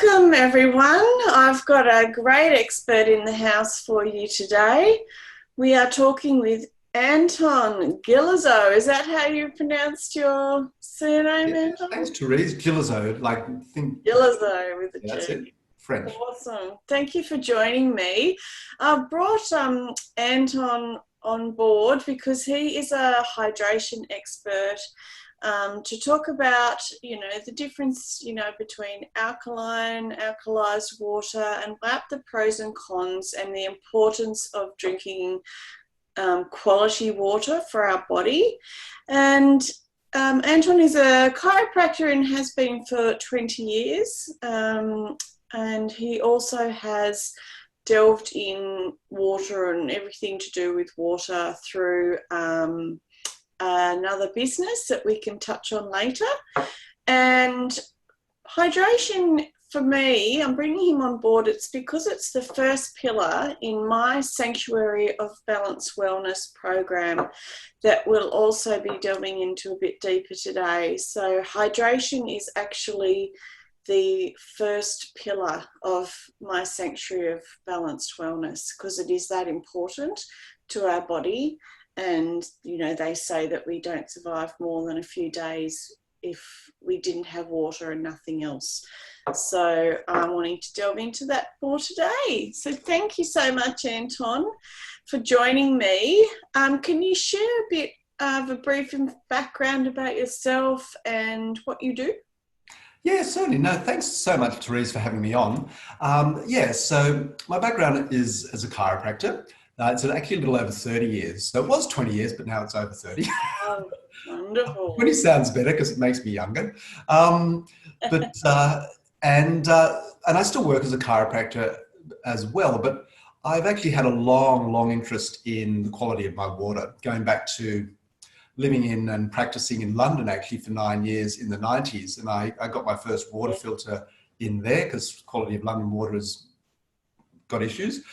Welcome everyone. I've got a great expert in the house for you today. We are talking with Anton Gillezeau. Is that how you pronounced your surname, Yeah, Anton? thanks, Therese. Gillezeau, Gillezeau with a yeah, that's it, G. French. Awesome. Thank you for joining me. I've brought Anton on board because he is a hydration expert to talk about, the difference, between alkaline, alkalized water, and about the pros and cons and the importance of drinking quality water for our body. And Anton is a chiropractor and has been for 20 years. And he also has delved in water and everything to do with water through another business that we can touch on later. And hydration, for me, I'm bringing him on board, it's because it's the first pillar in my Sanctuary of Balanced Wellness program that we'll also be delving into a bit deeper today. So hydration is actually the first pillar of my Sanctuary of Balanced Wellness because it is that important to our body. And, they say that we don't survive more than a few days if we didn't have water and nothing else. So I'm wanting to delve into that more today. So thank you so much, Anton, for joining me. Can you share a bit of a brief background about yourself and what you do? Yeah, certainly. No, thanks so much, Therese, for having me on. So my background is as a chiropractor. It's actually a little over 30 years. So it was 20 years, but now it's over 30. Oh, wonderful. 20 sounds better because it makes me younger. And I still work as a chiropractor as well, but I've actually had a long interest in the quality of my water, going back to living in and practicing in London actually for 9 years in the 90s. And I got my first water filter in there because quality of London water has got issues.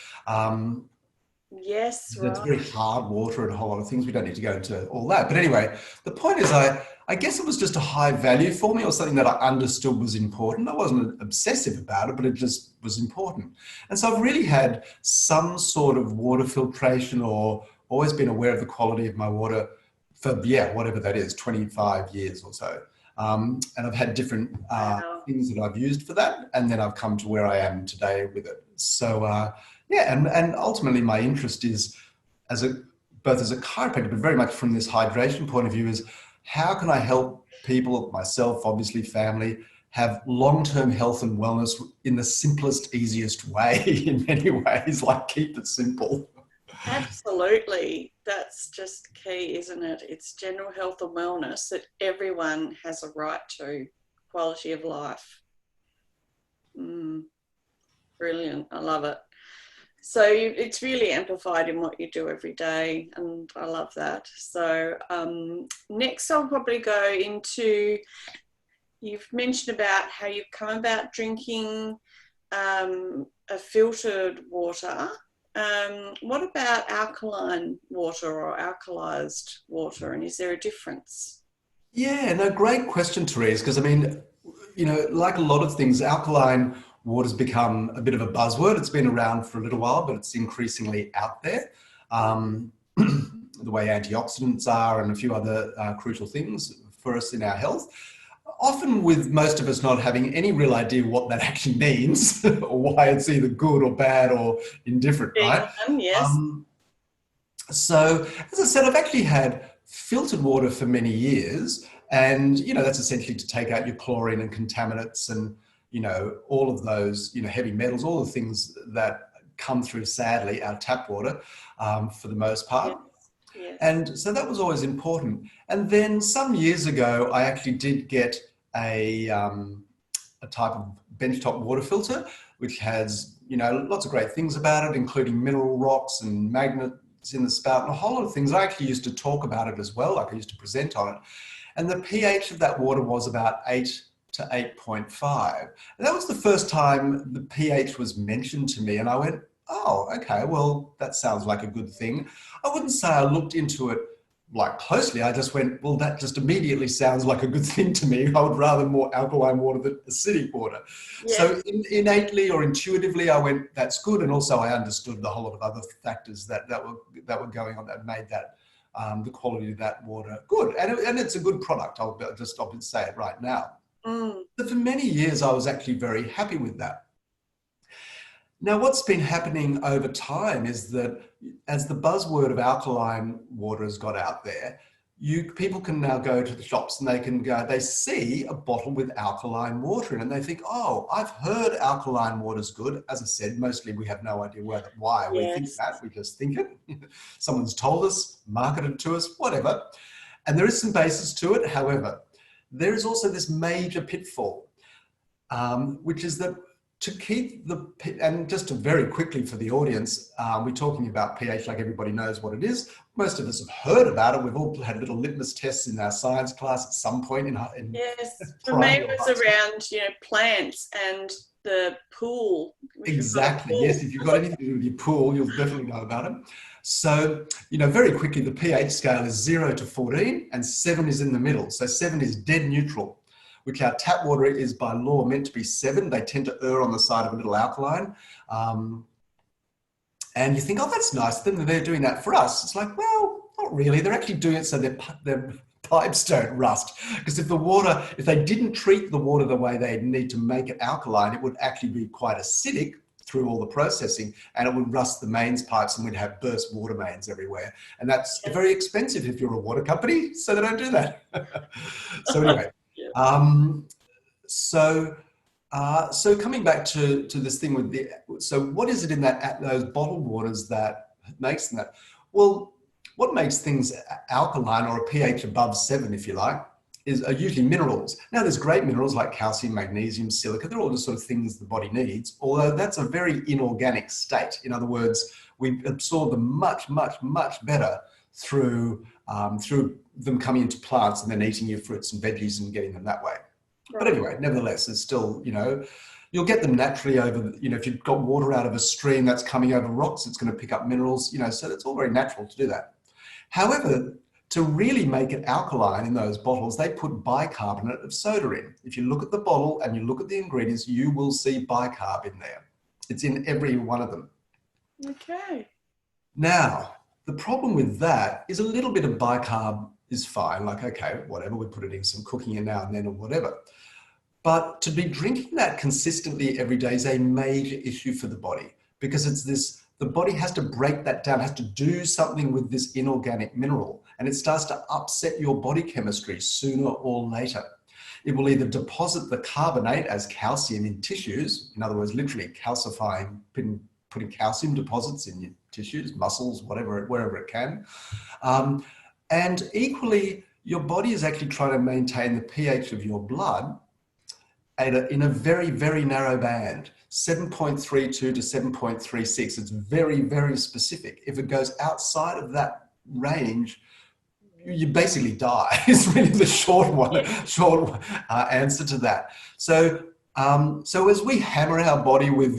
Yes, right. It's very hard water and a whole lot of things. We don't need to go into all that. But anyway, the point is I guess it was just a high value for me, or something that I understood was important. I wasn't obsessive about it, but it just was important. And so I've really had some sort of water filtration or always been aware of the quality of my water for, whatever that is, 25 years or so. And I've had different things that I've used for that. And then I've come to where I am today with it. So, and ultimately my interest is both as a chiropractor, but very much from this hydration point of view, is how can I help people, myself, obviously family, have long-term health and wellness in the simplest, easiest way in many ways, like keep it simple. Absolutely. That's just key, isn't it? It's general health and wellness that everyone has a right to, quality of life. Brilliant. I love it. So it's really amplified in what you do every day, and I love that. So next I'll probably go into, you've mentioned about how you've come about drinking a filtered water. What about alkaline water or alkalized water, and is there a difference? Yeah, no, great question, Therese, because like a lot of things, alkaline water's become a bit of a buzzword. It's been around for a little while, but it's increasingly out there. The way antioxidants are and a few other crucial things for us in our health. Often with most of us not having any real idea what that actually means or why it's either good or bad or indifferent, right? Yes. So as I said, I've actually had filtered water for many years, and that's essentially to take out your chlorine and contaminants and all of those heavy metals, all the things that come through, sadly, our tap water for the most part. Yes. And so that was always important. And then some years ago, I actually did get a type of benchtop water filter, which has lots of great things about it, including mineral rocks and magnets in the spout and a whole lot of things. I actually used to talk about it as well, like I used to present on it. And the pH of that water was about 8 to 8.5. And that was the first time the pH was mentioned to me. And I went, oh, okay, well, that sounds like a good thing. I wouldn't say I looked into it like closely, I just went, well, that just immediately sounds like a good thing to me. I would rather more alkaline water than acidic water. Yeah. So innately or intuitively, I went, that's good. And also I understood the whole lot of other factors that were going on that made that the quality of that water good. And it's a good product. I'll say it right now. But for many years, I was actually very happy with that. Now, what's been happening over time is that as the buzzword of alkaline water has got out there, people can now go to the shops and they see a bottle with alkaline water in it, and they think, oh, I've heard alkaline water's good. As I said, mostly we have no idea why we think that. We just think it. Someone's told us, marketed to us, whatever. And there is some basis to it. However, there is also this major pitfall, which is that to keep and just to very quickly for the audience, we're talking about pH like everybody knows what it is. Most of us have heard about it. We've all had little litmus tests in our science class at some point in yes, for me it was around, plants and the pool. Exactly, yes. If you've got anything to do with your pool, you'll definitely know about it. So, very quickly, the pH scale is 0 to 14 and 7 is in the middle. So 7 is dead neutral, which our tap water is by law meant to be 7. They tend to err on the side of a little alkaline. And you think, oh, that's nice. Then they're doing that for us. It's like, well, not really. They're actually doing it so their pipes don't rust. Because if they didn't treat the water the way they need to make it alkaline, it would actually be quite acidic through all the processing, and it would rust the mains pipes and we'd have burst water mains everywhere. And that's very expensive if you're a water company, so they don't do that. So anyway. So coming back to this thing with so what is it in those bottled waters that makes them that? Well, what makes things alkaline, or a pH above 7, if you like, are usually minerals. Now, there's great minerals like calcium, magnesium, silica. They're all the sort of things the body needs, although that's a very inorganic state. In other words, we absorb them much, much, much better through them coming into plants and then eating your fruits and veggies and getting them that way. Right. But anyway, nevertheless, it's still, you'll get them naturally over, if you've got water out of a stream that's coming over rocks, it's going to pick up minerals, so it's all very natural to do that. However, to really make it alkaline in those bottles, they put bicarbonate of soda in. If you look at the bottle and you look at the ingredients, you will see bicarb in there. It's in every one of them. Okay. Now, the problem with that is a little bit of bicarb is fine. Like, okay, whatever, we put it in some cooking and now and then or whatever. But to be drinking that consistently every day is a major issue for the body, because the body has to break that down, has to do something with this inorganic mineral, and it starts to upset your body chemistry sooner or later. It will either deposit the carbonate as calcium in tissues, in other words, literally calcifying, putting calcium deposits in your tissues, muscles, wherever it can. And equally, your body is actually trying to maintain the pH of your blood in a very, very narrow band, 7.32 to 7.36. It's very, very specific. If it goes outside of that range, you basically die. It's really the short answer to that. So as we hammer our body with,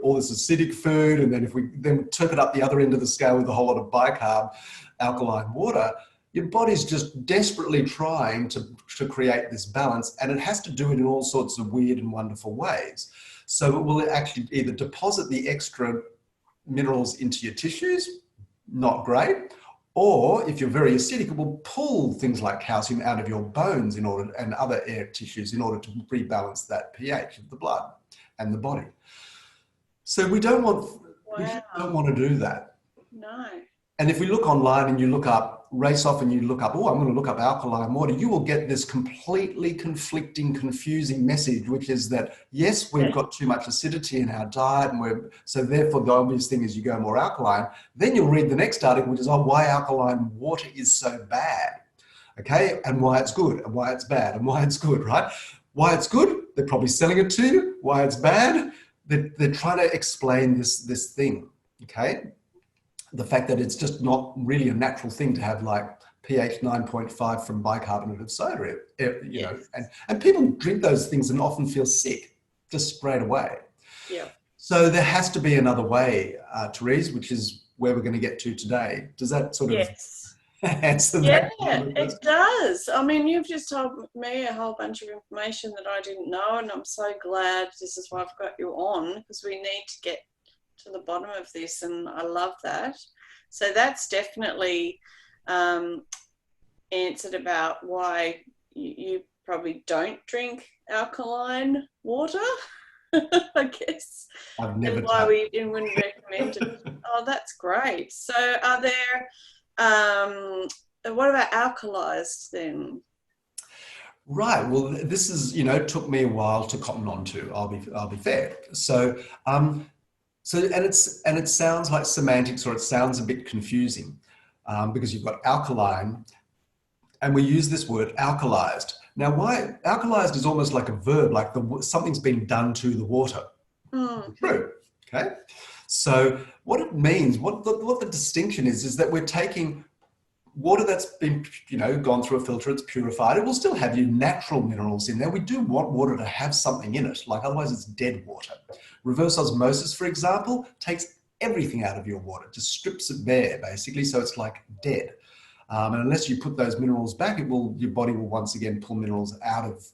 all this acidic food, and then if we then took it up the other end of the scale with a whole lot of bicarb, alkaline water, your body's just desperately trying to create this balance, and it has to do it in all sorts of weird and wonderful ways. So it will actually either deposit the extra minerals into your tissues, not great, or if you're very acidic, it will pull things like calcium out of your bones and other air tissues in order to rebalance that pH of the blood and the body. So we don't want to do that. No. And if we look online and you race off and you look up, I'm going to look up alkaline water, you will get this completely conflicting, confusing message, which is that, yes, we've got too much acidity in our diet, and so therefore the obvious thing is you go more alkaline. Then you'll read the next article, which is, why alkaline water is so bad, okay? And why it's good, and why it's bad, and why it's good, right? Why it's good, they're probably selling it to you. Why it's bad, they're trying to explain this thing, okay? The fact that it's just not really a natural thing to have like pH 9.5 from bicarbonate of soda, and people drink those things and often feel sick just straight away. Yeah. So there has to be another way, Therese, which is where we're going to get to today. Does that sort of? Yes. answer Yeah, that particular it question. does. I mean, you've just told me a whole bunch of information that I didn't know, and I'm so glad this is why I've got you on, because we need to get to the bottom of this, and I love that. So that's definitely answered about why you probably don't drink alkaline water, I guess, I've and never why touched. we wouldn't recommend it. Oh, that's great. So are there, what about alkalized then? Right. Well, this is, took me a while to cotton on to. I'll be fair. And it sounds like semantics, or it sounds a bit confusing, because you've got alkaline, and we use this word alkalized. Now, why alkalized is almost like a verb, like something's been done to the water. Mm. True. Okay. So what it means, what the distinction is that we're taking water that's been, gone through a filter, it's purified. It will still have your natural minerals in there. We do want water to have something in it, like otherwise it's dead water. Reverse osmosis, for example, takes everything out of your water, just strips it bare, basically, so it's like dead. And unless you put those minerals back, your body will once again pull minerals out of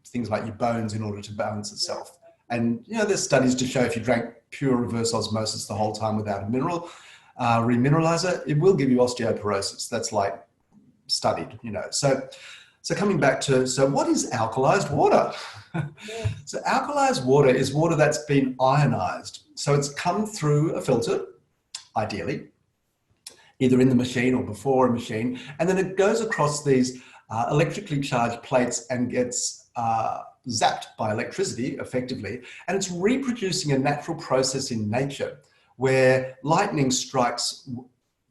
things like your bones in order to balance itself. And there's studies to show if you drank pure reverse osmosis the whole time without a mineral remineralizer, it will give you osteoporosis. That's like studied, So coming back to, what is alkalized water? So alkalized water is water that's been ionized. So it's come through a filter, ideally, either in the machine or before a machine, and then it goes across these electrically charged plates and gets zapped by electricity, effectively, and it's reproducing a natural process in nature where lightning strikes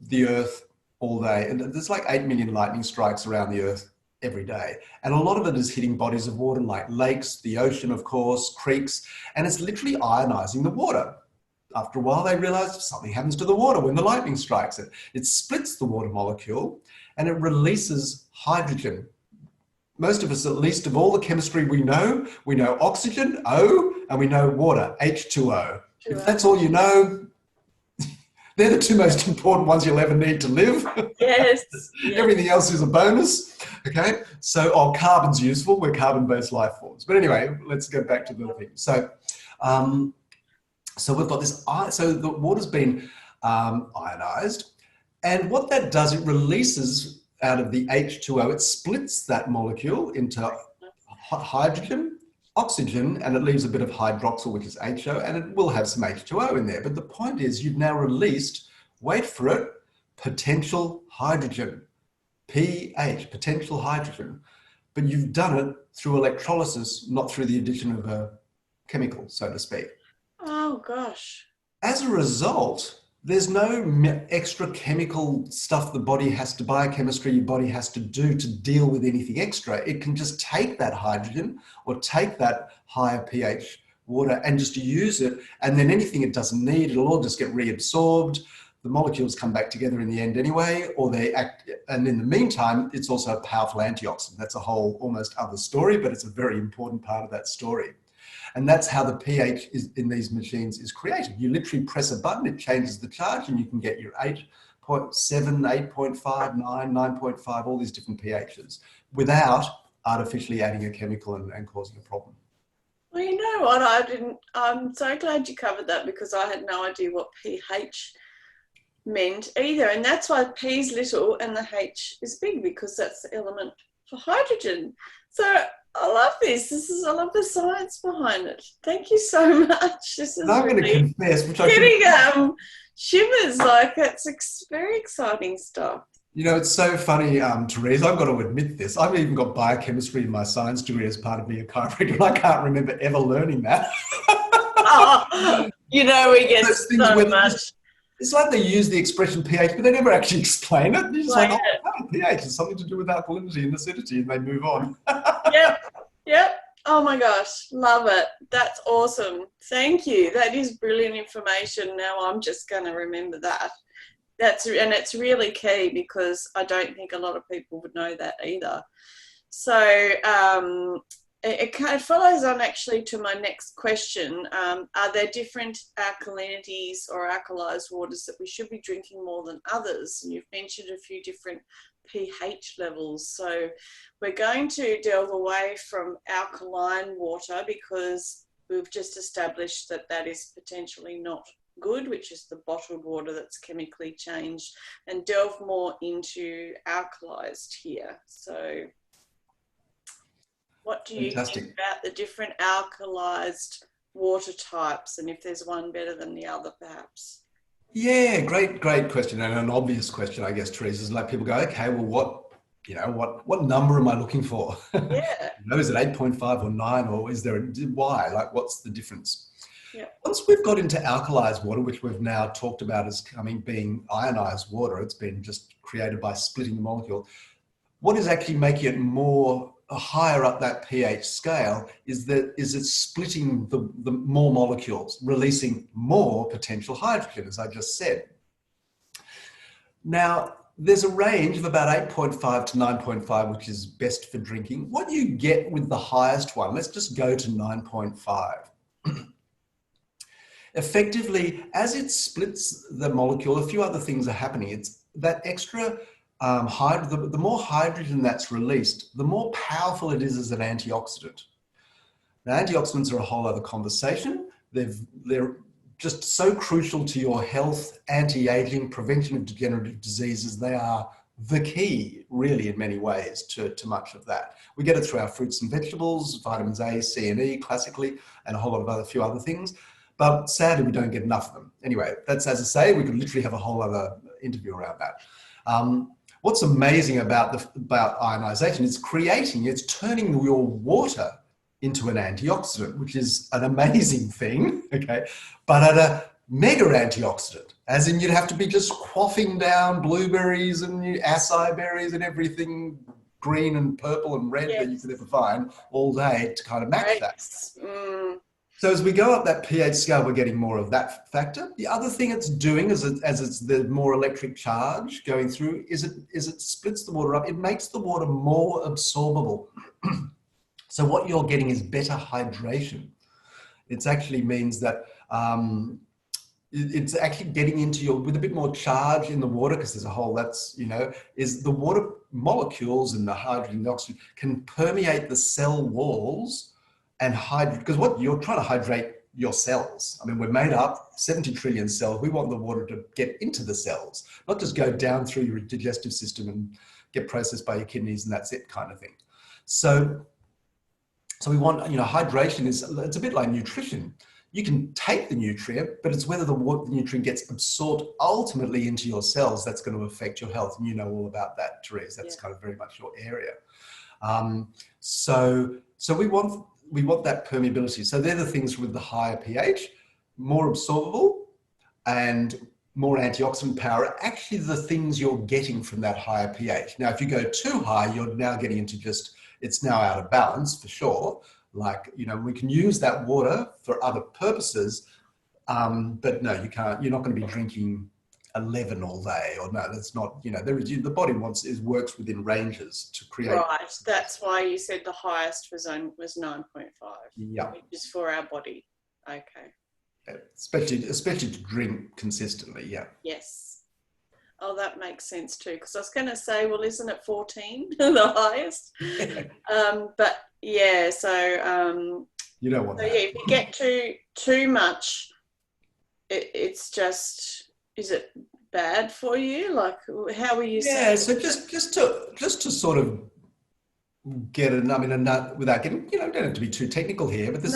the earth all day. And there's like 8 million lightning strikes around the earth every day. And a lot of it is hitting bodies of water like lakes, the ocean, of course, creeks, and it's literally ionizing the water. After a while, they realize something happens to the water when the lightning strikes it. It splits the water molecule and it releases hydrogen. Most of us, at least of all the chemistry we know oxygen, O, and we know water, H2O. If that's all you know, they're the two most important ones you'll ever need to live. Yes. Everything else is a bonus. Okay. So, carbon's useful. We're carbon-based life forms. But anyway, let's go back to the thing. So we've got this. So the water's been ionized, and what that does, it releases out of the H2O. It splits that molecule into hydrogen, oxygen, and it leaves a bit of hydroxyl, which is HO, and it will have some H2O in there. But the point is, you've now released, wait for it, potential hydrogen, pH, potential hydrogen. But you've done it through electrolysis, not through the addition of a chemical, so to speak. Oh, gosh. As a result, there's no extra chemical stuff the body has to, biochemistry your body has to do to deal with anything extra. It can just take that hydrogen or take that higher pH water and just use it. And then anything it doesn't need, it'll all just get reabsorbed. The molecules come back together in the end anyway, or they act. And in the meantime, it's also a powerful antioxidant. That's a whole almost other story, but it's a very important part of that story. And that's how the pH in these machines is created. You literally press a button, it changes the charge, and you can get your 8.7, 8.5, 9, 9.5, all these different pHs without artificially adding a chemical and causing a problem. Well, you know what? I'm so glad you covered that, because I had no idea what pH meant either. And that's why P is little and the H is big, because that's the element for hydrogen. So I love this. I love the science behind it. Thank you so much. This is I'm really going to confess, which I getting shivers. Like, it's very exciting stuff. it's so funny, Therese, I've got to admit this. I've even got biochemistry in my science degree as part of being a chiropractor, and I can't remember ever learning that. Oh, we get so much. It's like they use the expression pH, but they never actually explain it. They're just like, pH is something to do with alkalinity and acidity, and they move on. Yep. Oh my gosh, love it. That's awesome. Thank you. That is brilliant information. Now I'm just going to remember that. And it's really key, because I don't think a lot of people would know that either. So it kind of follows on actually to my next question. Are there different alkalinities or alkalized waters that we should be drinking more than others? And you've mentioned a few different pH levels. So we're going to delve away from alkaline water because we've just established that that is potentially not good, which is the bottled water that's chemically changed, and delve more into alkalized here. So what do you Fantastic. think about the different alkalized water types, and if there's one better than the other, perhaps? Yeah, great question, and an obvious question, I guess, Teresa, is like people go, okay, well, what number am I looking for? Yeah. Is it 8.5 or 9, or is there why? Like, what's the difference? Yeah. Once we've got into alkalized water, which we've now talked about as being ionized water, it's been just created by splitting the molecule. What is actually making it more higher up that pH scale is it's splitting the more molecules, releasing more potential hydrogen, as I just said. Now, there's a range of about 8.5 to 9.5, which is best for drinking. What you get with the highest one, let's just go to 9.5. Effectively, as it splits the molecule, a few other things are happening. It's that extra the more hydrogen that's released, the more powerful it is as an antioxidant. Now, antioxidants are a whole other conversation. They're just so crucial to your health, anti-aging, prevention of degenerative diseases. They are the key, really, in many ways, to much of that. We get it through our fruits and vegetables, vitamins A, C, and E, classically, and a whole lot of few other things. But sadly, we don't get enough of them. Anyway, that's, as I say, we could literally have a whole other interview around that. What's amazing about ionization is it's turning your water into an antioxidant, which is an amazing thing, okay? But at a mega antioxidant, as in you'd have to be just quaffing down blueberries and acai berries and everything green and purple and red that you could ever find all day to kind of match that. So as we go up that pH scale, we're getting more of that factor. The other thing it's doing as it's the more electric charge going through is it splits the water up. It makes the water more absorbable. So what you're getting is better hydration. It actually means that it's actually getting into with a bit more charge in the water, because there's a whole is the water molecules and the hydrogen and the oxygen can permeate the cell walls and hydrate, because what you're trying to hydrate your cells. I mean, we're made up 70 trillion cells. We want the water to get into the cells, not just go down through your digestive system and get processed by your kidneys and that's it kind of thing. So we want, hydration it's a bit like nutrition. You can take the nutrient, but it's whether the nutrient gets absorbed ultimately into your cells that's going to affect your health. And you know all about that, Therese. That's kind of very much your area. So we want that permeability. So they're the things with the higher pH, more absorbable and more antioxidant power are actually the things you're getting from that higher pH. Now, if you go too high, you're now getting into it's now out of balance for sure. Like, we can use that water for other purposes, but no, you can't, you're not going to be drinking 11 all day, or no, that's not, the body works within ranges to create. Right, that's why you said the highest was 9.5. Yeah. Which is for our body. Okay. Yeah, especially to drink consistently, yeah. Yes. Oh, that makes sense too, because I was going to say, well, isn't it 14 the highest? But yeah, so you don't want that. Yeah, if you get too much, it's just, is it bad for you? Like, how are you saying? Yeah, so just to sort of get it, without getting, don't have to be too technical here, but this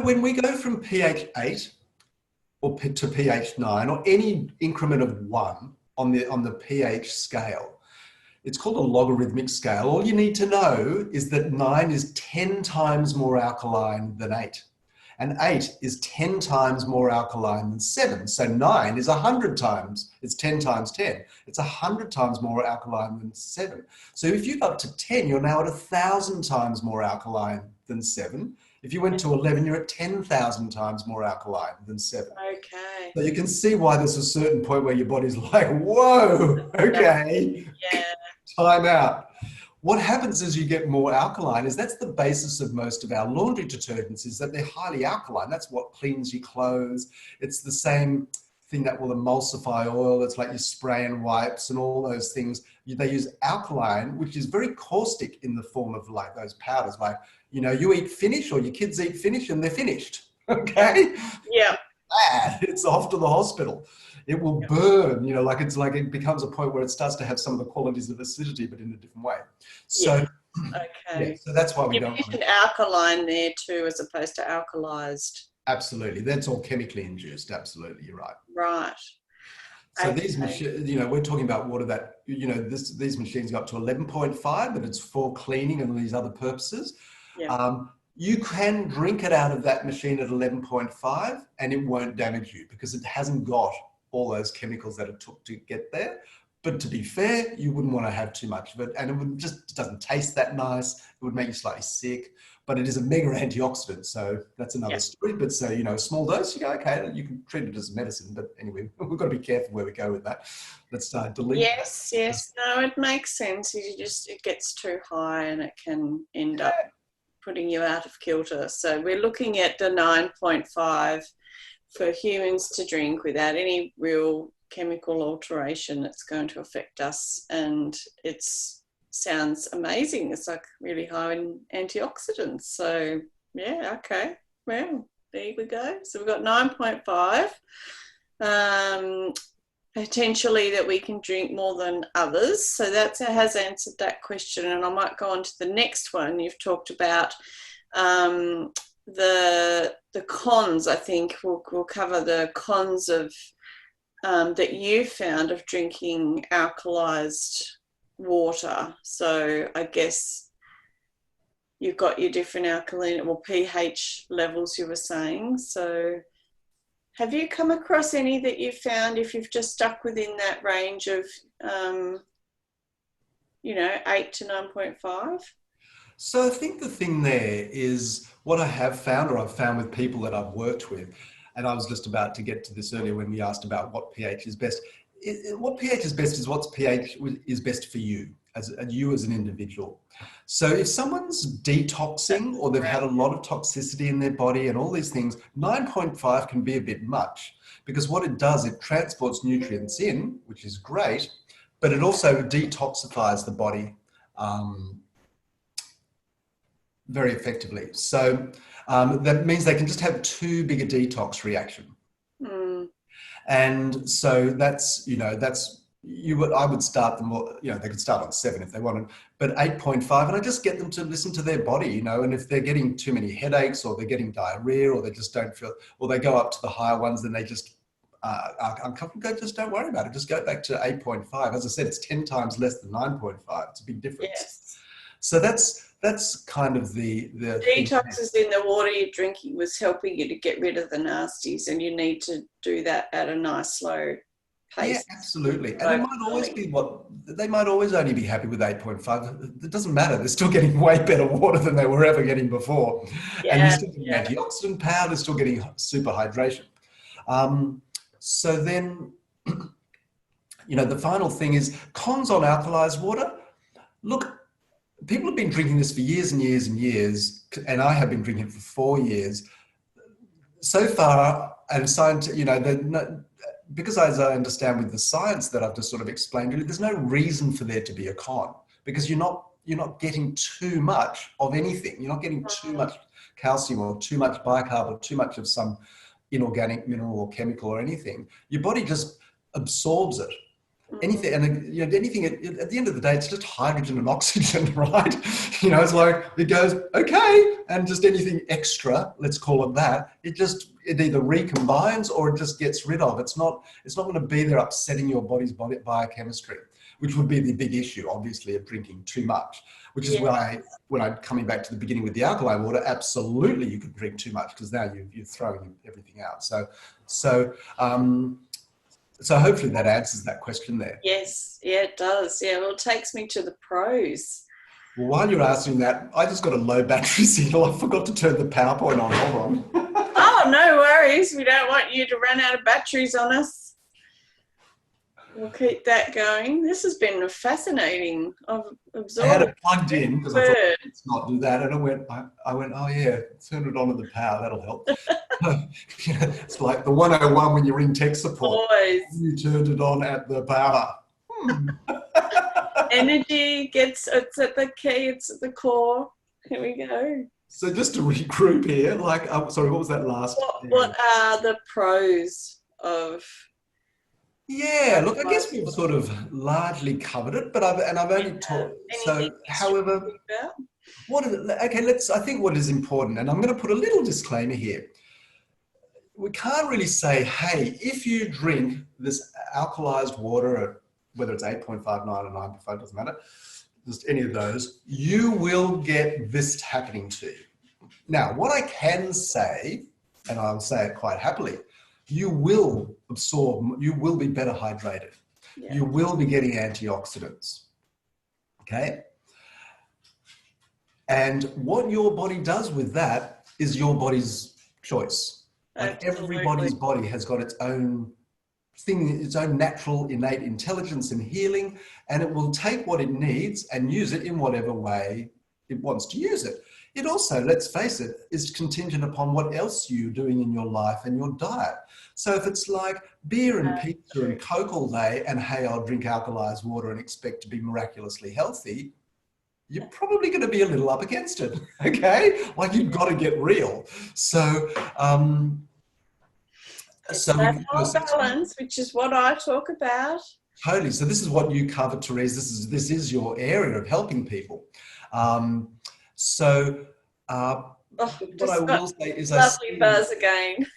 when we go from pH 8 or to pH 9 or any increment of 1 on the pH scale, it's called a logarithmic scale. All you need to know is that 9 is 10 times more alkaline than 8. And 8 is 10 times more alkaline than 7. So 9 is 100 times. It's 10 times 10. It's 100 times more alkaline than 7. So if you got to 10, you're now at 1,000 times more alkaline than 7. If you went to 11, you're at 10,000 times more alkaline than 7. Okay. So you can see why there's a certain point where your body's like, whoa, okay, yeah, time out. what happens as you get more alkaline is that's the basis of most of our laundry detergents, is that they're highly alkaline. That's what cleans your clothes. It's the same thing that will emulsify oil. It's like your spray and wipes and all those things. They use alkaline, which is very caustic in the form of like those powders. Like, you know, you eat Finish or your kids eat Finish and they're finished. Okay? Yeah. Bad. It's off to the hospital. It will burn, you know, like it becomes a point where it starts to have some of the qualities of acidity, but in a different way. So, Okay. yeah, so that's why we You don't mentioned alkaline there too, as opposed to alkalized. Absolutely. That's all chemically induced. Absolutely. You're right. Right. So Okay. these machines, you know, we're talking about water that, you know, these machines go up to 11.5, but it's for cleaning and these other purposes. Yeah. You can drink it out of that machine at 11.5 and it won't damage you because it hasn't got all those chemicals that it took to get there. But to be fair, you wouldn't want to have too much of it, and it doesn't taste that nice. It would make you slightly sick, but it is a mega antioxidant, so that's another story. But so, you know, a small dose, you go, okay, you can treat it as medicine. But anyway, we've got to be careful where we go with that. Let's delete. Yes, yes. No, it makes sense. It gets too high and it can end up putting you out of kilter. So we're looking at the 9.5 for humans to drink without any real chemical alteration that's going to affect us, and it sounds amazing. It's like really high in antioxidants. So yeah, okay, well, there we go. So we've got 9.5 potentially that we can drink more than others. So that has answered that question, and I might go on to the next one. You've talked about the cons. I think we'll cover the cons of that you found of drinking alkalized water. So I guess you've got your different alkaline or pH levels you were saying. So have you come across any that you've found, if you've just stuck within that range of, 8 to 9.5? So I think the thing there is what I have found, or I've found with people that I've worked with, and I was just about to get to this earlier when we asked about what pH is best. What pH is best is what's pH is best for you as an individual. So if someone's detoxing or they've had a lot of toxicity in their body and all these things, 9.5 can be a bit much, because what it does, it transports nutrients in, which is great, but it also detoxifies the body very effectively. So that means they can just have too big a detox reaction. And so I would start them, they could start on 7 if they wanted, but 8.5, and I just get them to listen to their body, and if they're getting too many headaches or they're getting diarrhea or they just don't feel, or they go up to the higher ones, then they just are uncomfortable, just don't worry about it. Just go back to 8.5. As I said, it's 10 times less than 9.5. It's a big difference. Yes. So that's kind of the detoxes in the water you're drinking was helping you to get rid of the nasties, and you need to do that at a nice slow pace. Yeah, absolutely. And it might always be they might always only be happy with 8.5. It doesn't matter. They're still getting way better water than they were ever getting before. Yeah, and they're still getting antioxidant power. They're still getting super hydration. So then, the final thing is cons on alkalized water. Look, people have been drinking this for years and years and years, and I have been drinking it for 4 years. So far, and because as I understand with the science that I've just sort of explained, there's no reason for there to be a con, because you're not getting too much of anything. You're not getting too much calcium or too much bicarb or too much of some inorganic mineral or chemical or anything. Your body just absorbs it. Anything, and anything at the end of the day, it's just hydrogen and oxygen, right? It's like it goes okay, and just anything extra, let's call it that, it either recombines or it just gets rid of. It's not going to be there upsetting your body's biochemistry, which would be the big issue, obviously, of drinking too much. Which is why, when I'm coming back to the beginning with the alkaline water, absolutely you could drink too much, because now you're throwing everything out. So hopefully that answers that question there. Yes, yeah, it does. Yeah, well, it takes me to the pros. Well, while you're asking that, I just got a low battery signal. I forgot to turn the PowerPoint on. Hold on. Oh, no worries. We don't want you to run out of batteries on us. We'll keep that going. This has been fascinating. I've I had absorbed it plugged in because I thought, word. let's not do that. And I went, oh yeah, turn it on to the power. That'll help. It's like the 101 when you ring tech support. Always. You turned it on at the power. Energy it's at the key, it's at the core. Here we go. So just to regroup here, like, sorry, what was that last? What are the pros of? Yeah, look, I guess we've sort of largely covered it, but I've only taught. So, however, I think what is important, and I'm going to put a little disclaimer here. We can't really say, hey, if you drink this alkalized water, whether it's 8.59 or 9.5, doesn't matter, just any of those, you will get this happening to you. Now, what I can say, and I'll say it quite happily, you will absorb, you will be better hydrated. Yeah. You will be getting antioxidants, okay? And what your body does with that is your body's choice. Like everybody's body has got its own thing, its own natural innate intelligence and healing, and it will take what it needs and use it in whatever way it wants to use it. It also, let's face it, is contingent upon what else you're doing in your life and your diet. So if it's like beer and pizza and Coke all day and, hey, I'll drink alkalized water and expect to be miraculously healthy, you're probably going to be a little up against it, okay? Like you've got to get real. So, that whole balance, which is what I talk about. Totally. So this is what you cover, Therese. This is your area of helping people. What I will say is lovely buzz again.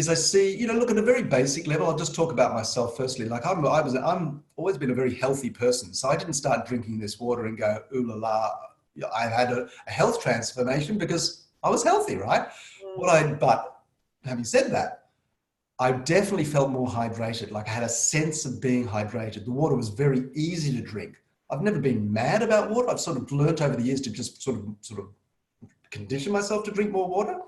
I see, look, at a very basic level, I'll just talk about myself firstly. Like I'm always been a very healthy person. So I didn't start drinking this water and go, ooh la la. I had a health transformation because I was healthy, right? But having said that, I definitely felt more hydrated. Like I had a sense of being hydrated. The water was very easy to drink. I've never been mad about water. I've sort of learnt over the years to just sort of condition myself to drink more water.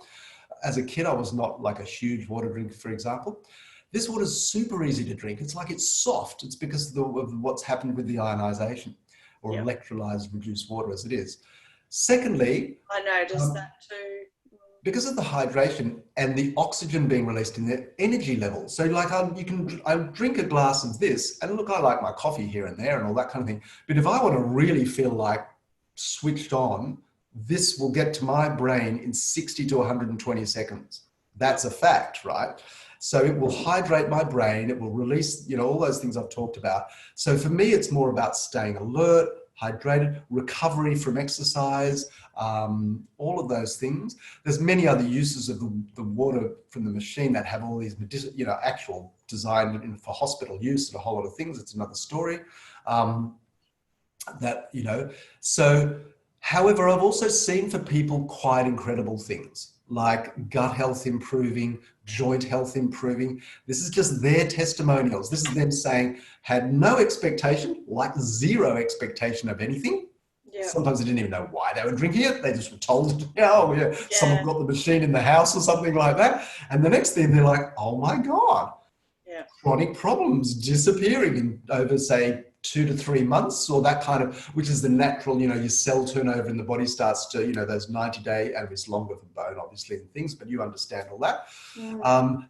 As a kid, I was not like a huge water drinker, for example. This water is super easy to drink. It's like it's soft. It's because of what's happened with the ionization or electrolyzed reduced water as it is. Secondly, I noticed that too. Because of the hydration and the oxygen being released in the energy level. So like I drink a glass of this and look, I like my coffee here and there and all that kind of thing. But if I want to really feel like switched on, this will get to my brain in 60 to 120 seconds. That's a fact, right? So it will hydrate my brain. It will release, all those things I've talked about. So for me, it's more about staying alert, hydrated, recovery from exercise, all of those things. There's many other uses of the water from the machine that have all these, actual design for hospital use and a whole lot of things. It's another story. So, however, I've also seen for people quite incredible things like gut health improving, joint health improving. This is just their testimonials. This is them saying, had no expectation, like zero expectation of anything. Yeah. Sometimes they didn't even know why they were drinking it. They just were told, someone got the machine in the house or something like that. And the next thing they're like, oh my God, chronic problems disappearing in over, say, 2 to 3 months, or that kind of, which is the natural, your cell turnover in the body starts to, those 90-day, and it's longer for bone, obviously, and things, but you understand all that.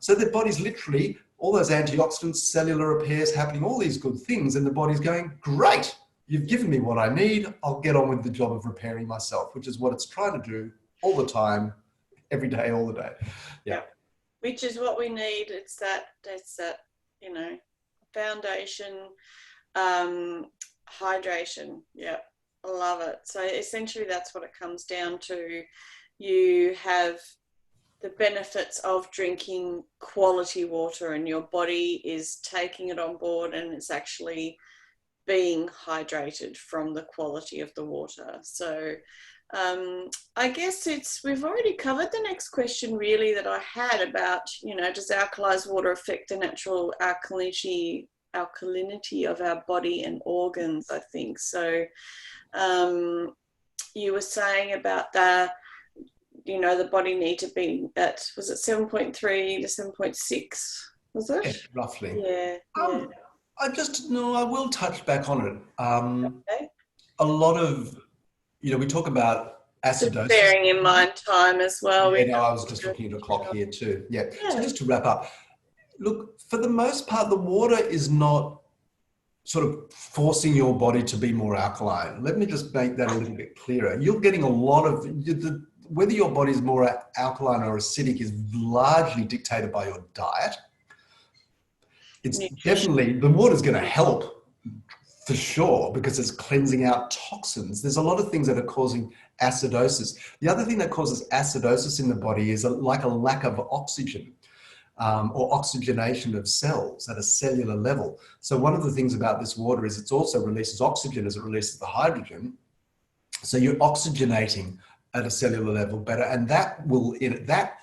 So the body's literally, all those antioxidants, cellular repairs happening, all these good things, and the body's going, great, you've given me what I need, I'll get on with the job of repairing myself, which is what it's trying to do all the time, every day, all the day. Yeah. Which is what we need. It's that, foundation, hydration. Yeah, I love it. So essentially that's what it comes down to. You have the benefits of drinking quality water and your body is taking it on board and it's actually being hydrated from the quality of the water. So I guess we've already covered the next question really that I had about, does alkalized water affect the natural alkalinity of our body and organs, I think. So you were saying about the body need to be at, was it 7.3 to 7.6 Was it? Yeah, roughly. Yeah, yeah. I will touch back on it. Okay. A lot of, we talk about Just acidosis. bearing in mind time as well. We Yeah, no, have I was to just go looking at a through clock here too. Yeah. So Yeah. just to wrap up, look, for the most part, the water is not sort of forcing your body to be more alkaline. Let me just make that a little bit clearer. You're getting a lot of, whether your body is more alkaline or acidic is largely dictated by your diet. It's Nutrition. definitely, the water's going to help for sure because it's cleansing out toxins. There's a lot of things that are causing acidosis. The other thing that causes acidosis in the body is like a lack of oxygen. Or oxygenation of cells at a cellular level. So one of the things about this water is it also releases oxygen as it releases the hydrogen. So you're oxygenating at a cellular level better, and that will that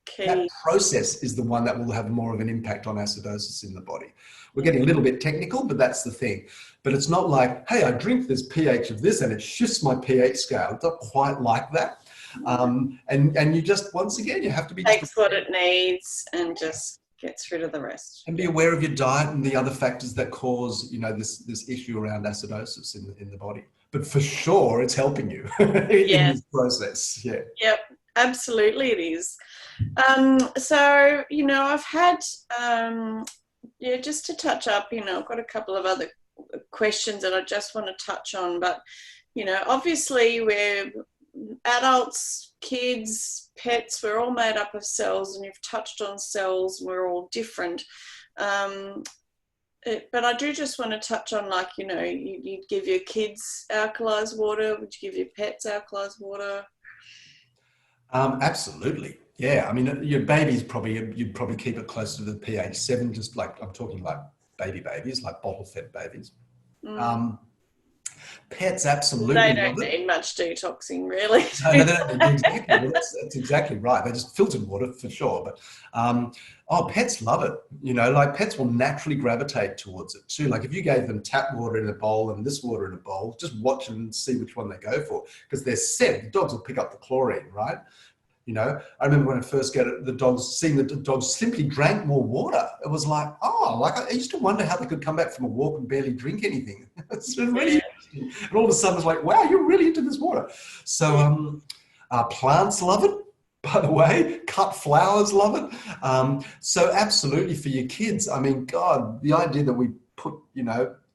Key. process is the one that will have more of an impact on acidosis in the body. We're getting a little bit technical, but that's the thing. But it's not like, hey, I drink this pH of this and it shifts my pH scale. It's not quite like that. And you just, once again, you have to be Takes what it needs and just gets rid of the rest. and be aware of your diet and the other factors that cause, this issue around acidosis in the body. But for sure, it's helping you in this process. Yeah. Yep. Absolutely, it is. So I've had just to touch up. I've got a couple of other questions that I just want to touch on, but obviously we're adults, kids, pets, we're all made up of cells, and you've touched on cells, we're all different. But I do just want to touch on, like, you'd give your kids alkalized water, would you give your pets alkalized water? Absolutely. Yeah. I mean, your babies you'd probably keep it closer to the pH 7, just like I'm talking like babies, like bottle fed babies. Pets absolutely They love don't it. need much detoxing, really. No, they don't. Exactly. Well, that's exactly right. They're just filtered water for sure. But pets love it. Like pets will naturally gravitate towards it too. Like if you gave them tap water in a bowl and this water in a bowl, just watch them and see which one they go for, because they're scent. The dogs will pick up the chlorine, right? I remember when I first got it, seeing the dogs simply drank more water. It was like, I used to wonder how they could come back from a walk and barely drink anything. It's been really interesting. And all of a sudden it's like, wow, you're really into this water. So plants love it, by the way. Cut flowers love it. So absolutely for your kids. I mean, God, the idea that we put,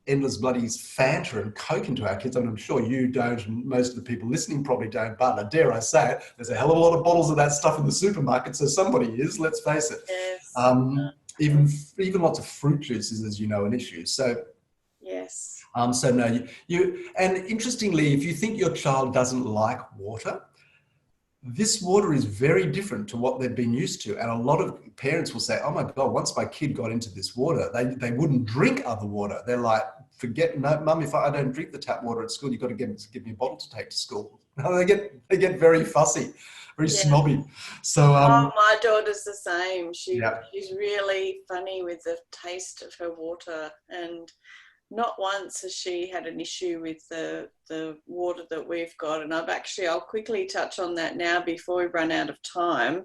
endless bloody Fanta and Coke into our kids. I mean, I'm sure you don't, and most of the people listening probably don't, but dare I say it, there's a hell of a lot of bottles of that stuff in the supermarket, so somebody is, let's face it. Yes. Even lots of fruit juices, as you know, an issue. So yes. So no, and interestingly, if you think your child doesn't like water, this water is very different to what they've been used to. And a lot of parents will say, oh my God, once my kid got into this water, they wouldn't drink other water. They're like, no, Mum, if I don't drink the tap water at school, you've got to give me a bottle to take to school. They get very fussy, very snobby. So my daughter's the same. She's really funny with the taste of her water, and not once has she had an issue with the water that we've got. And I'll quickly touch on that now before we run out of time.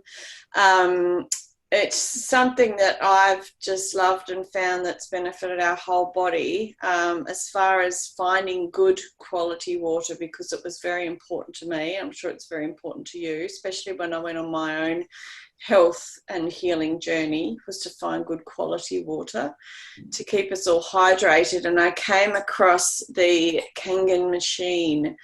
It's something that I've just loved and found that's benefited our whole body, as far as finding good quality water, because it was very important to me. I'm sure it's very important to you, especially when I went on my own health and healing journey, was to find good quality water to keep us all hydrated. And I came across the Kangen machine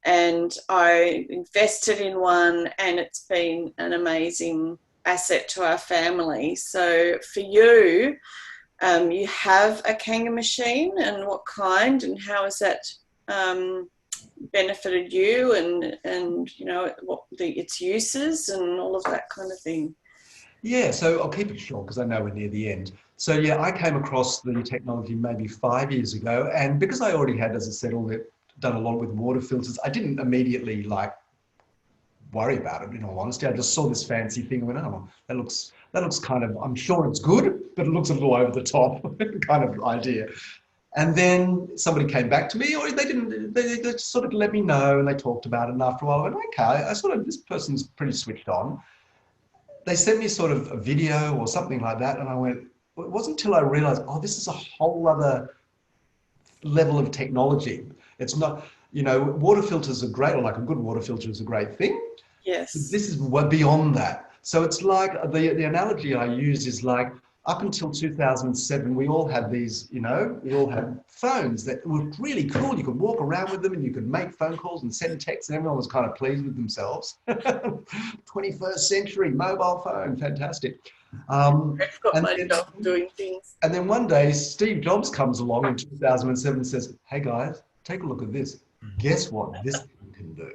and I invested in one, and it's been an amazing asset to our family. So for you, you have a Kangen machine, and what kind and how has that benefited you, and what its uses and all of that kind of thing? Yeah, so I'll keep it short because I know we're near the end. So yeah, I came across the technology maybe 5 years ago, and because I already had, as I said, done a lot with water filters, I didn't immediately worry about it, in all honesty. I just saw this fancy thing and went, oh, that looks kind of, I'm sure it's good, but it looks a little over the top kind of idea. And then somebody came back to me, or they just sort of let me know, and they talked about it. And after a while I went, okay, this person's pretty switched on. they sent me sort of a video or something like that, and I went, well, it wasn't until I realized, oh, this is a whole other level of technology. It's not, you know, water filters are great, or like a good water filter is a great thing. But Yes. this is beyond that. So it's like the analogy I use is like up until 2007, we all had these, you know, we all had phones that were really cool. You could walk around with them and you could make phone calls and send texts, and everyone was kind of pleased with themselves. 21st century mobile phone, fantastic. I've got And my then, dog doing things. and then one day, Steve Jobs comes along in 2007 and says, hey guys, take a look at this. Guess what this thing can do?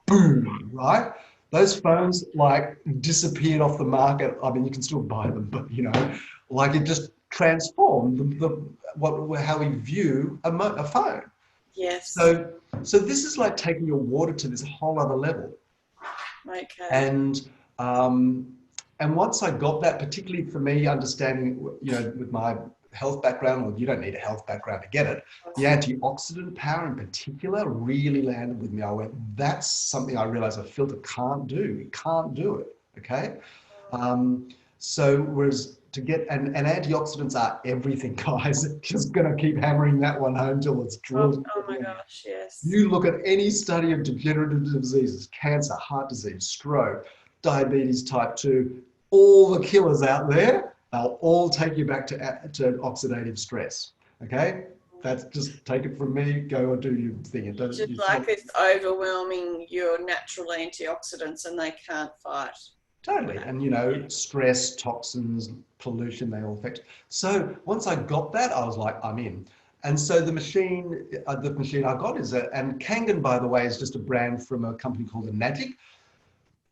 Boom, right? Those phones like disappeared off the market. I mean, you can still buy them, but you know, like it just transformed how we view a phone. Yes. So this is like taking your water to this whole other level. Okay. And once I got that, particularly for me, understanding, you know, with my health background, well, you don't need a health background to get it. The antioxidant power in particular really landed with me. I went, that's something I realized a filter can't do. It can't do it, okay? So whereas to get, and antioxidants are everything, guys. Just gonna keep hammering that one home till it's drilled. Oh my gosh, yes. You look at any study of degenerative diseases, cancer, heart disease, stroke, diabetes type 2, all the killers out there, they'll all take you back to oxidative stress. Okay? That's just take it from me, go and do your thing. It doesn't, Just like it's overwhelming your natural antioxidants and they can't fight. Totally. And, you know, stress, toxins, pollution, they all affect. So once I got that, I was like, I'm in. And so the machine I got is and Kangen, by the way, is just a brand from a company called Enagic,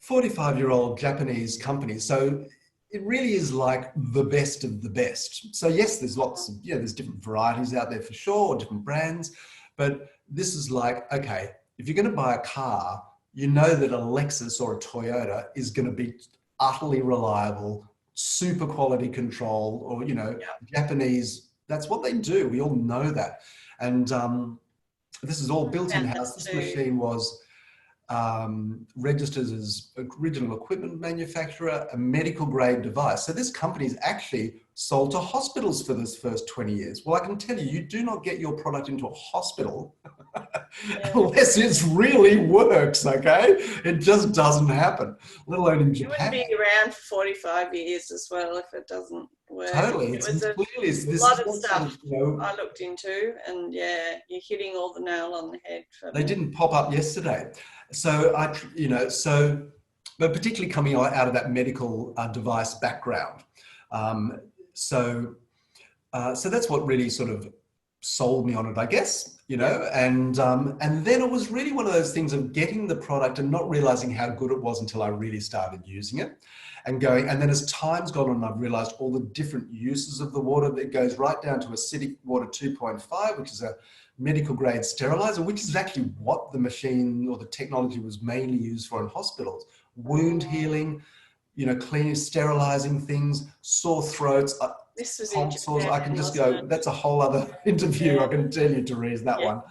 45-year-old Japanese company. So it really is like the best of the best. So yes, there's lots of, there's different varieties out there for sure, different brands, but this is like, okay, if you're going to buy a car, you know that a Lexus or a Toyota is going to be utterly reliable, super quality control, or, Japanese, that's what they do. We all know that. And this is all built in-house. This machine was registered as original equipment manufacturer, a medical grade device. So this company is actually sold to hospitals for this first 20 years. Well, I can tell you, you do not get your product into a hospital unless it really works, okay? It just doesn't happen, let alone in Japan. It wouldn't be around for 45 years as well if it doesn't work. Totally. It was a lot of stuff I looked into, and yeah, you're hitting all the nail on the head. They didn't pop up yesterday. So but particularly coming out of that medical device background. So that's what really sort of sold me on it, I guess, and then it was really one of those things of getting the product and not realizing how good it was until I really started using it and then as time's gone on, I've realized all the different uses of the water that goes right down to acidic water 2.5, which is a medical grade sterilizer, which is actually what the machine or the technology was mainly used for in hospitals. Wound healing, cleaning, sterilizing things, sore throats, tonsils. I can just go, that's a whole other interview. I can tell you, Therese, that one.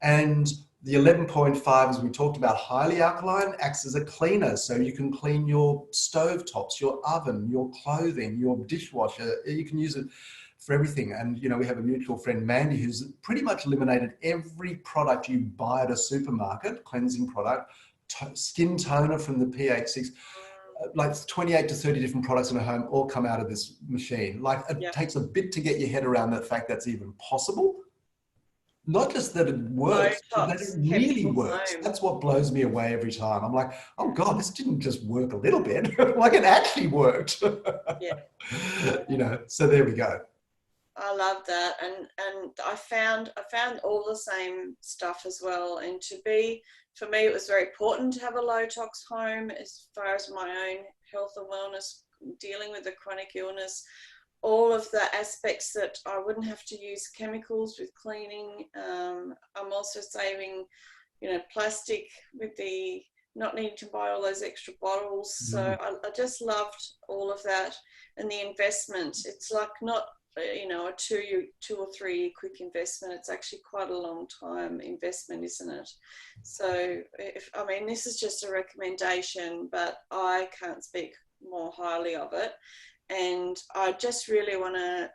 And the 11.5, as we talked about, highly alkaline, acts as a cleaner. So you can clean your stove tops, your oven, your clothing, your dishwasher. You can use it for everything. And, we have a mutual friend, Mandy, who's pretty much eliminated every product you buy at a supermarket, cleansing product, skin toner from the pH 6, like 28 to 30 different products in a home all come out of this machine. Like it takes a bit to get your head around the fact that's even possible. Not just that it works, but that it really works. That's what blows me away every time. I'm like, oh God, this didn't just work a little bit. Like it actually worked. So there we go. I love that, and I found all the same stuff as well. And for me, it was very important to have a low tox home as far as my own health and wellness, dealing with the chronic illness, all of the aspects that I wouldn't have to use chemicals with cleaning. I'm also saving, plastic with the not needing to buy all those extra bottles. So I just loved all of that, and the investment. It's like not you know, a two or 3 year quick investment. It's actually quite a long time investment, isn't it? So I mean, this is just a recommendation, but I can't speak more highly of it. And I just really want to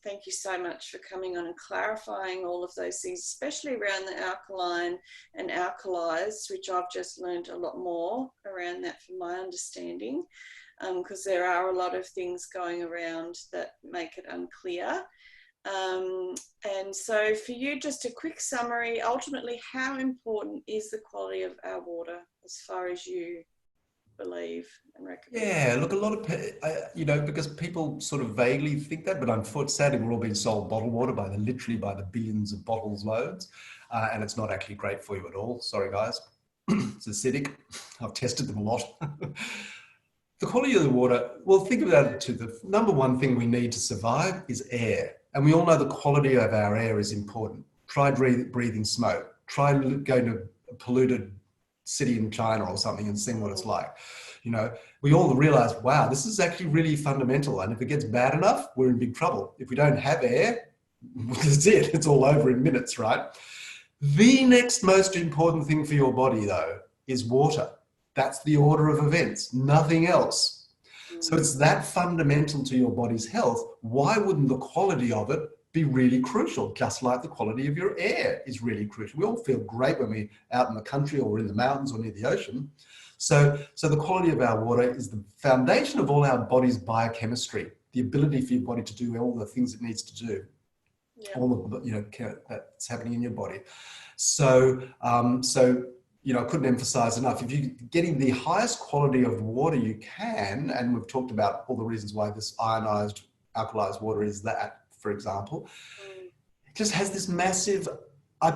thank you so much for coming on and clarifying all of those things, especially around the alkaline and alkalized, which I've just learned a lot more around that from my understanding, because there are a lot of things going around that make it unclear. And so for you, just a quick summary, ultimately, how important is the quality of our water as far as you believe and recommend? Yeah, look, a lot of, you know, because people sort of vaguely think that, but unfortunately, sadly, we're all being sold bottled water literally by the billions of bottles loads, and it's not actually great for you at all. Sorry, guys. It's acidic. I've tested them a lot. The quality of the water, well, think about it too. The number one thing we need to survive is air. And we all know the quality of our air is important. Try breathing smoke. Try going to a polluted city in China or something and seeing what it's like. You know, we all realize, wow, this is actually really fundamental. And if it gets bad enough, we're in big trouble. If we don't have air, that's it. It's all over in minutes, right? The next most important thing for your body, though, is water. That's the order of events, nothing else. So it's that fundamental to your body's health. Why wouldn't the quality of it be really crucial? Just like the quality of your air is really crucial. We all feel great when we're out in the country or in the mountains or near the ocean. So the quality of our water is the foundation of all our body's biochemistry, the ability for your body to do all the things it needs to do, all the, you know, that's happening in your body. So you know, I couldn't emphasize enough, if you're getting the highest quality of water you can, and we've talked about all the reasons why this ionized, alkalized water is that, for example, it just has this massive, I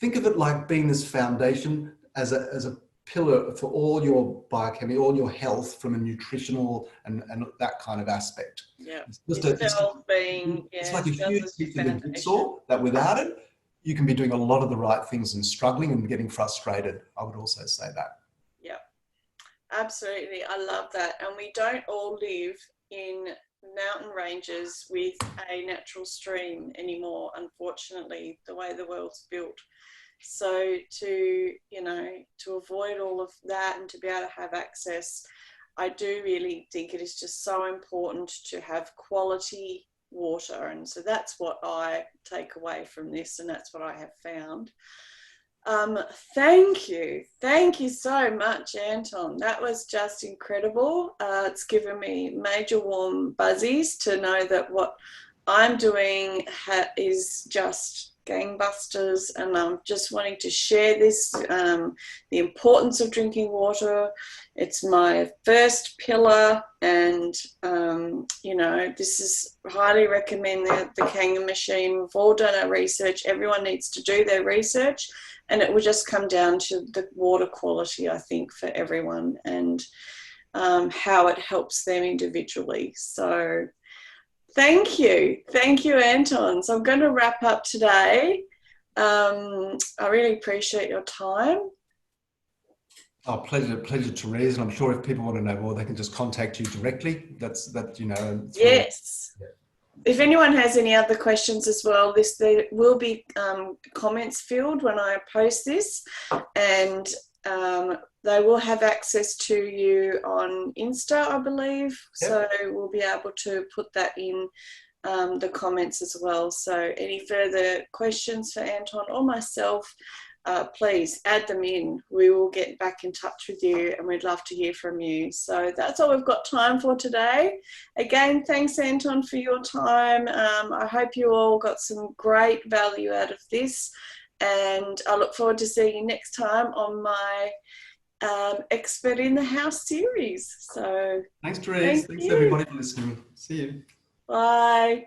think of it like being this foundation as a pillar for all your biochemistry, all your health from a nutritional and that kind of aspect. Yeah, it's like a huge piece of the jigsaw that without it, you can be doing a lot of the right things and struggling and getting frustrated. I would also say that. Yeah, absolutely. I love that. And we don't all live in mountain ranges with a natural stream anymore, unfortunately, the way the world's built. So to avoid all of that and to be able to have access, I do really think it is just so important to have quality water. And so that's what I take away from this, and that's what I have found. Thank you so much, Anton. That was just incredible. It's given me major warm buzzies to know that what I'm doing is just gangbusters, and I'm just wanting to share this, the importance of drinking water. It's my first pillar, and you know, this is highly recommend the Kangen machine. We've all done our research. Everyone needs to do their research, and it will just come down to the water quality, I think, for everyone, and how it helps them individually. So thank you, Anton. So I'm going to wrap up today. I really appreciate your time. Oh, pleasure, Therese. And I'm sure if people want to know more, they can just contact you directly. You know. Yes. Yeah. If anyone has any other questions as well, there will be comments field when I post this, and they will have access to you on Insta, I believe. Yep. So we'll be able to put that in the comments as well. So any further questions for Anton or myself, please add them in. We will get back in touch with you, and we'd love to hear from you. So that's all we've got time for today. Again, thanks, Anton, for your time. I hope you all got some great value out of this, and I look forward to seeing you next time on my Expert in the House series. So thanks, Therese. Thanks everybody for listening. See you. Bye.